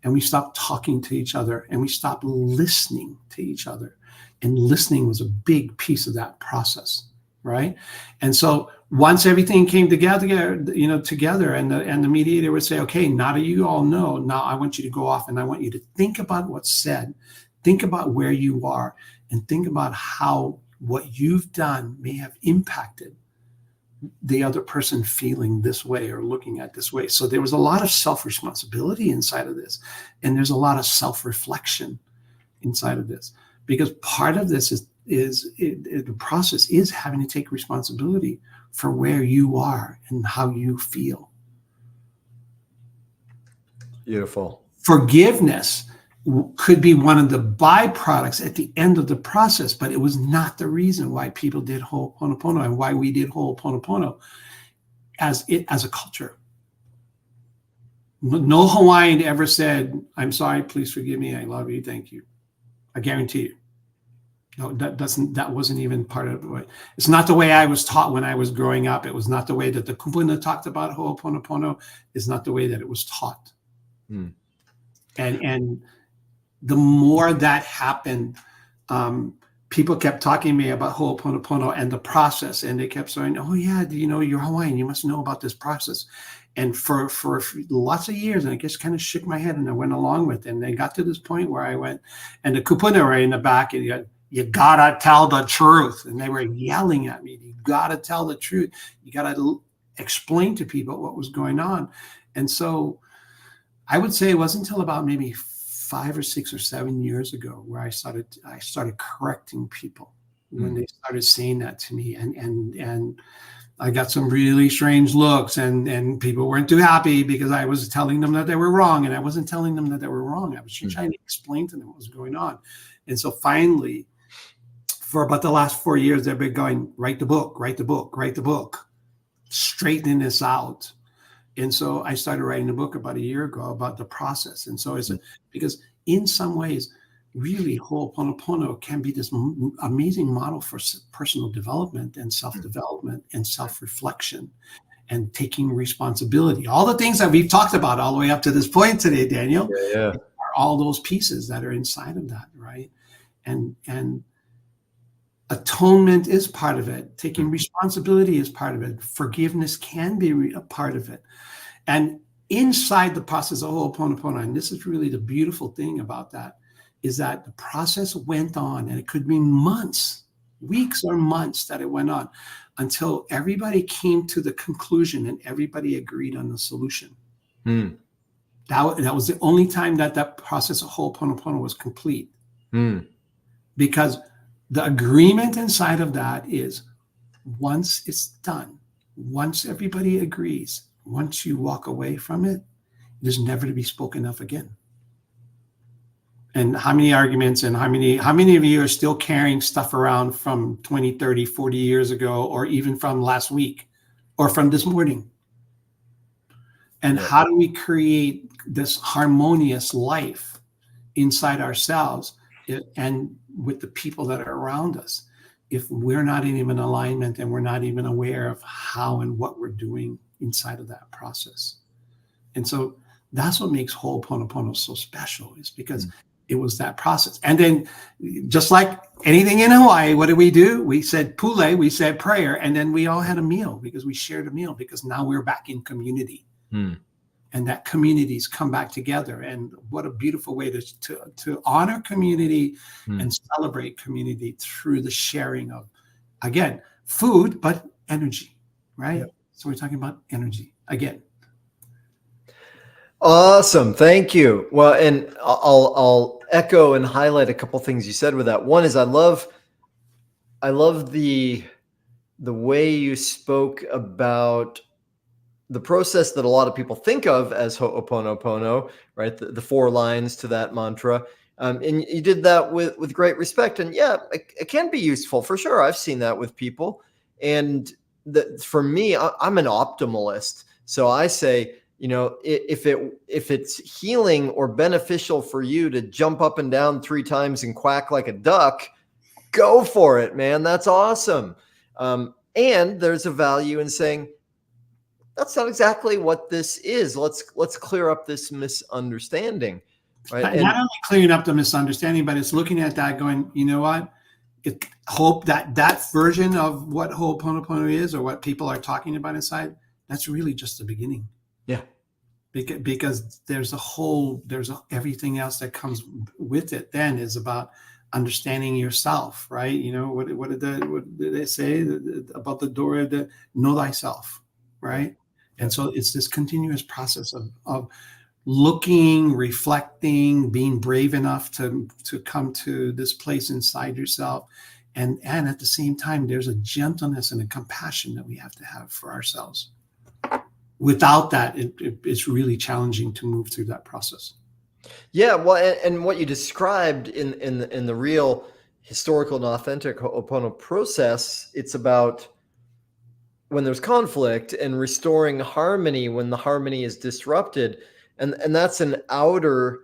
and we stopped talking to each other and we stopped listening to each other. And listening was a big piece of that process, right? And so once everything came together, together, and the mediator would say, okay, now that you all know, now I want you to go off and I want you to think about what's said, think about where you are, and think about how what you've done may have impacted the other person feeling this way or looking at this way. So there was a lot of self-responsibility inside of this. And there's a lot of self-reflection inside of this, because part of this is the process is having to take responsibility for where you are and how you feel. Beautiful. Forgiveness could be one of the byproducts at the end of the process, but it was not the reason why people did Ho'oponopono and why we did Ho'oponopono as a culture. No Hawaiian ever said, I'm sorry, please forgive me, I love you, thank you. I guarantee you. No, that wasn't even part of the way. It's not the way I was taught when I was growing up. It was not the way that the kupuna talked about Ho'oponopono. It's not the way that it was taught. And the more that happened, people kept talking to me about Ho'oponopono and the process, and they kept saying, oh yeah, you're Hawaiian, you must know about this process. And for lots of years, and I just kind of shook my head and I went along with it. And they got to this point where I went, and the kupuna right in the back, and you gotta tell the truth. And they were yelling at me, you gotta tell the truth. You gotta explain to people what was going on. And so I would say it wasn't until about maybe 5 or 6 or 7 years ago where I started correcting people when they started saying that to me, and I got some really strange looks, and people weren't too happy because I was telling them that they were wrong, and I wasn't telling them that they were wrong. I was just trying to explain to them what was going on. And so finally, for about the last 4 years, they've been going, write the book, straightening this out. And so I started writing a book about a year ago about the process. And so because in some ways, really Ho'oponopono can be this amazing model for personal development and self-development and self-reflection and taking responsibility. All the things that we've talked about all the way up to this point today, Daniel, are all those pieces that are inside of that, right? And atonement is part of it. Taking responsibility is part of it. Forgiveness can be a part of it. And inside the process of Ho'oponopono, and this is really the beautiful thing about that, is that the process went on, and it could be months, weeks or months that it went on until everybody came to the conclusion and everybody agreed on the solution. That was the only time that process of Ho'oponopono was complete. Because the agreement inside of that is once it's done, once everybody agrees, once you walk away from it, it is never to be spoken of again. And how many arguments and how many of you are still carrying stuff around from 20, 30, 40 years ago, or even from last week or from this morning? And how do we create this harmonious life inside ourselves and with the people that are around us if we're not even in alignment and we're not even aware of how and what we're doing inside of that process? And so that's what makes Ho'oponopono so special, is because it was that process. And then just like anything in Hawaii, what did we do? We said pule, we said prayer, and then we all had a meal because we shared a meal, because now we're back in community. And that communities come back together. And what a beautiful way to honor community and celebrate community through the sharing of, again, food, but energy, right? Yep. So we're talking about energy again. Awesome. Thank you. Well, and I'll echo and highlight a couple things you said with that. One is I love the way you spoke about the process that a lot of people think of as Ho'oponopono, right? The 4 lines to that mantra. And you did that with great respect. And yeah, it can be useful for sure. I've seen that with people. And for me, I'm an optimalist. So I say, if it's healing or beneficial for you to jump up and down 3 times and quack like a duck, Go for it, man. That's awesome. And there's a value in saying, that's not exactly what this is. Let's clear up this misunderstanding, right? Not And only clearing up the misunderstanding, but it's looking at that going, you know what? Hope that version of what Ho'oponopono is, or what people are talking about inside, that's really just the beginning. yeah, Because there's everything else that comes with it. Then is about understanding yourself, right? You know, what did they say about the door of the know thyself, right? And so it's this continuous process of looking, reflecting, being brave enough to come to this place inside yourself. And at the same time, there's a gentleness and a compassion that we have to have for ourselves. Without that, it's really challenging to move through that process. yeah. Well, and what you described in the real historical and authentic Ho'oponopono process, it's about when there's conflict and restoring harmony when the harmony is disrupted. And that's an outer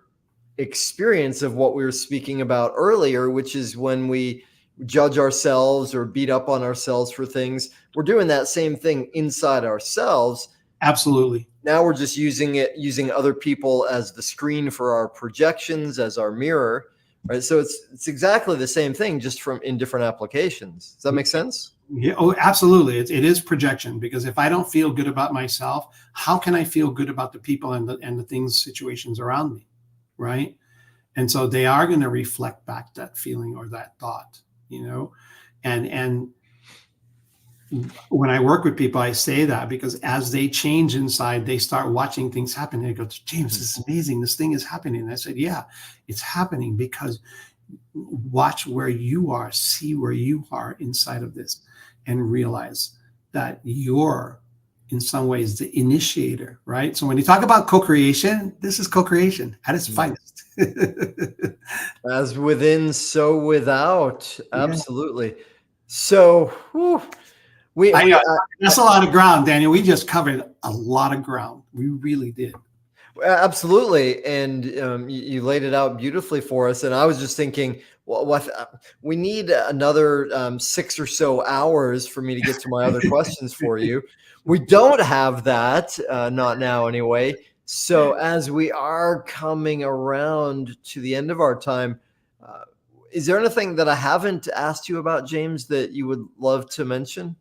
experience of what we were speaking about earlier, which is when we judge ourselves or beat up on ourselves for things. We're doing that same thing inside ourselves. Absolutely. Now we're just using other people as the screen for our projections, as our mirror, right? So it's exactly the same thing, just in different applications. Does that make sense? Yeah, oh, absolutely. It is projection, because if I don't feel good about myself, how can I feel good about the people and the things, situations around me, right? And so they are going to reflect back that feeling or that thought, you know, and when I work with people, I say that because as they change inside, they start watching things happen. And they go, James, this is amazing. This thing is happening. And I said, yeah, it's happening because watch where you are, see where you are inside of this, and realize that you're in some ways the initiator, right? So when you talk about co-creation, this is co-creation at its finest. As within, so without. Absolutely. So whew, that's a lot of ground, Daniel. We just covered a lot of ground. We really did. Absolutely. And you laid it out beautifully for us. And I was just thinking, well, we need another 6 or so hours for me to get to my other questions for you. We don't have that, not now anyway. So as we are coming around to the end of our time, is there anything that I haven't asked you about, James, that you would love to mention?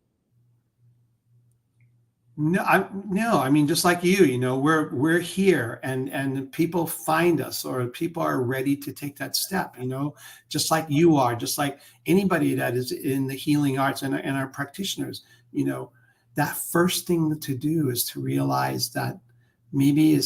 No, I mean, just like you know, we're here, and people find us, or people are ready to take that step, you know, just like you are, just like anybody that is in the healing arts and our practitioners, you know, that first thing to do is to realize that maybe this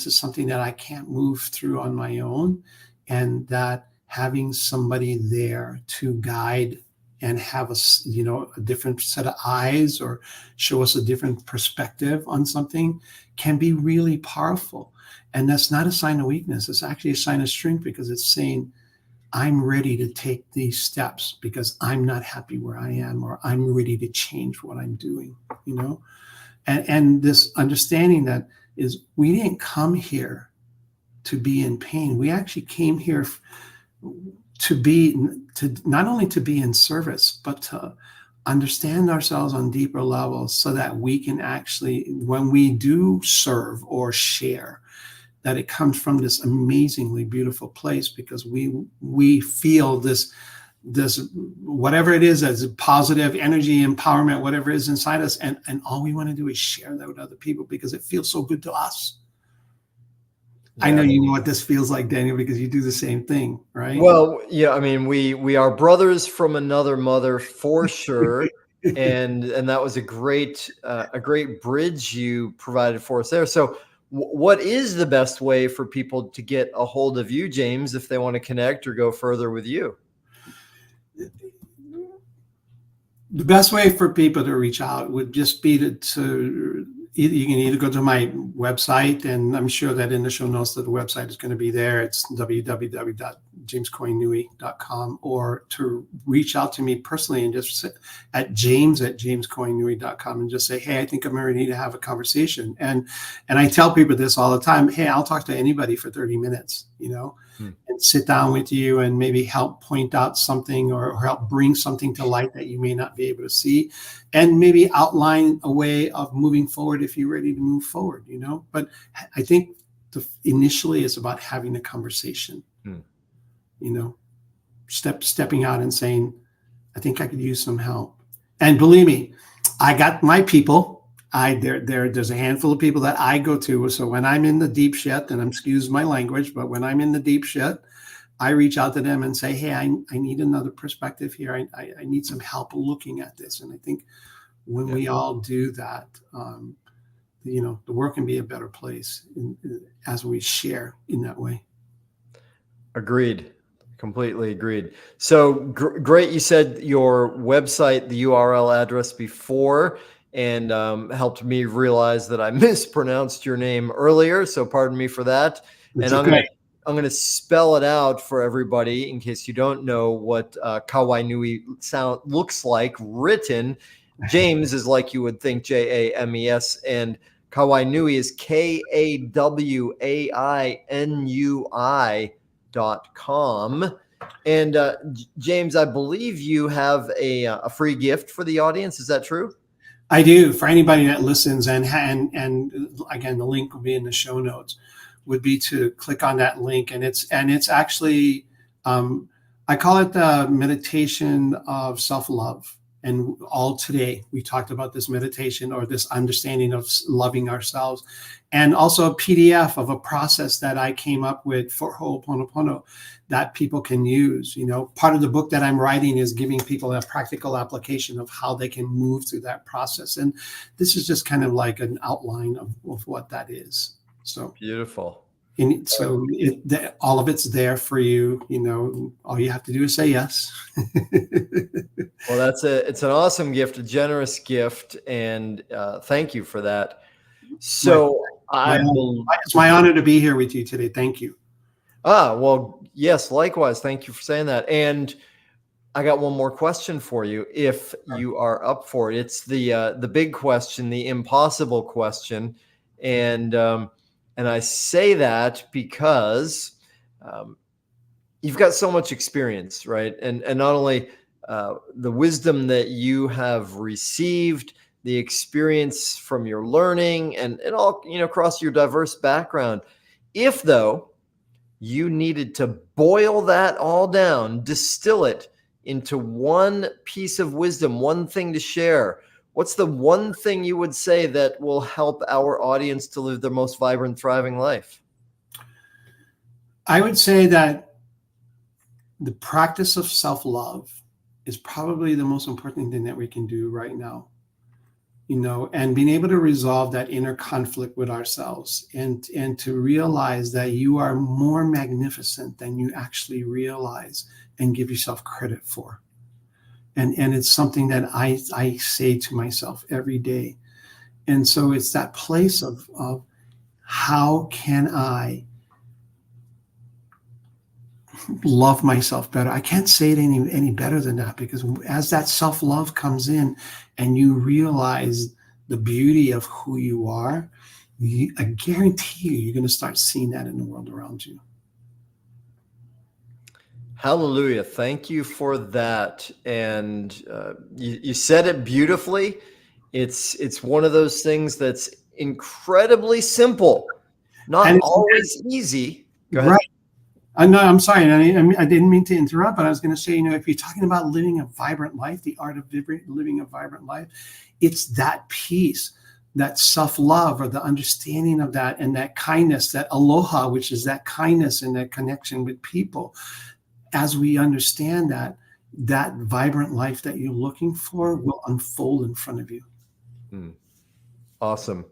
is something that I can't move through on my own, and that having somebody there to guide and have us, you know, a different set of eyes or show us a different perspective on something can be really powerful. And that's not a sign of weakness. It's actually a sign of strength, because it's saying, I'm ready to take these steps because I'm not happy where I am, or I'm ready to change what I'm doing, you know? And this understanding that is, we didn't come here to be in pain. We actually came here to not only to be in service, but to understand ourselves on deeper levels, so that we can actually, when we do serve or share, that it comes from this amazingly beautiful place, because we feel this whatever it is, as positive energy, empowerment, whatever is inside us, and all we want to do is share that with other people because it feels so good to us. Yeah. I know you know what this feels like, Daniel, because you do the same thing, right? Well, yeah, I mean, we are brothers from another mother for sure. and that was a great bridge you provided for us there. So what is the best way for people to get a hold of you, James, if they want to connect or go further with you? The best way for people to reach out would just be to you can either go to my website, and I'm sure that in the show notes that the website is going to be there. It's www.jameslawrence.com. jameskawainiui.com, or to reach out to me personally and just at jameskawainiui.com and just say, hey, I think I'm ready to have a conversation. And I tell people this all the time. Hey, I'll talk to anybody for 30 minutes, and sit down with you and maybe help point out something or help bring something to light that you may not be able to see, and maybe outline a way of moving forward if you're ready to move forward, But I think initially it's about having a conversation, stepping out and saying, I think I could use some help. And believe me, I got my people. There's a handful of people that I go to. So when I'm in the deep shit, and excuse my language, but when I'm in the deep shit, I reach out to them and say, hey, I need another perspective here. I need some help looking at this. And I think when we all do that, the world can be a better place as we share in that way. Agreed. Completely agreed. So great. You said your website, the URL address before, and helped me realize that I mispronounced your name earlier. So pardon me for that. That's and okay. I'm going to spell it out for everybody in case you don't know what Kawainui looks like written. James is like you would think, James, and Kawainui is KAWAINUI.com. And James, I believe you have a free gift for the audience. Is that true? I do. For anybody that listens, and again, the link will be in the show notes, would be to click on that link. And it's actually, I call it the meditation of self-love. And all today we talked about this meditation, or this understanding of loving ourselves, and also a PDF of a process that I came up with for Ho'oponopono that people can use. Part of the book that I'm writing is giving people a practical application of how they can move through that process. And this is just kind of like an outline of what that is. So beautiful. And so all of it's there for you. All you have to do is say yes. Well, it's an awesome gift, a generous gift, and thank you for that. So it's my honor to be here with you today. Thank you. Well, yes, likewise. Thank you for saying that. And I got one more question for you, if you are up for it. It's the big question, the impossible question, and I say that because you've got so much experience, right? And not only the wisdom that you have received, the experience from your learning, and all across your diverse background. If though you needed to boil that all down, distill it into one piece of wisdom, one thing to share, what's the one thing you would say that will help our audience to live their most vibrant, thriving life? I would say that the practice of self-love is probably the most important thing that we can do right now. And being able to resolve that inner conflict with ourselves, and to realize that you are more magnificent than you actually realize and give yourself credit for. And it's something that I say to myself every day. And so it's that place of how can I love myself better? I can't say it any better than that, because as that self-love comes in and you realize the beauty of who you are, I guarantee you're going to start seeing that in the world around you. Hallelujah. Thank you for that. And you said it beautifully. It's one of those things that's incredibly simple, not always easy. Go ahead. Right. No, I'm sorry. I didn't mean to interrupt, but I was going to say, if you're talking about living a vibrant life, the art of living a vibrant life, it's that piece, that self-love, or the understanding of that, and that kindness, that aloha, which is that kindness and that connection with people. As we understand that vibrant life that you're looking for will unfold in front of you. Awesome.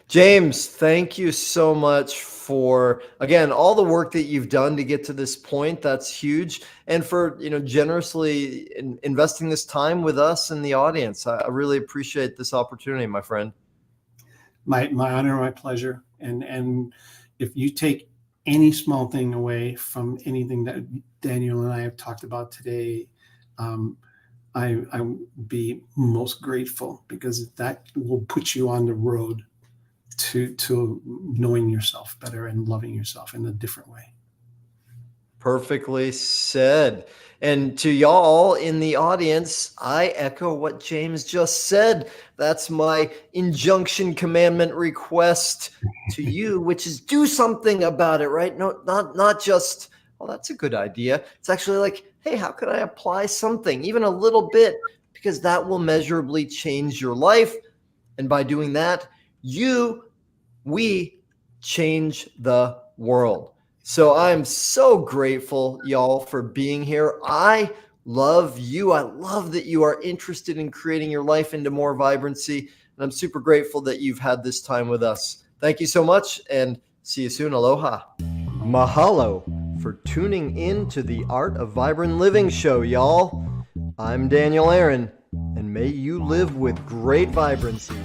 James, thank you so much for, again, all the work that you've done to get to this point. That's huge. And for, generously investing this time with us and the audience. I really appreciate this opportunity, my friend. My honor, my pleasure. And if you take any small thing away from anything that Daniel and I have talked about today, I will be most grateful, because that will put you on the road to knowing yourself better and loving yourself in a different way. Perfectly said. And to y'all in the audience, I echo what James just said. That's my injunction, commandment, request to you, which is do something about it, right? No, not just, well, that's a good idea. It's actually like, hey, how can I apply something, even a little bit, because that will measurably change your life. And by doing that, we change the world. So I'm so grateful, y'all, for being here. I love you. I love that you are interested in creating your life into more vibrancy. And I'm super grateful that you've had this time with us. Thank you so much, and see you soon. Aloha. Mahalo for tuning in to the Art of Vibrant Living show, y'all. I'm Daniel Aaron, and may you live with great vibrancy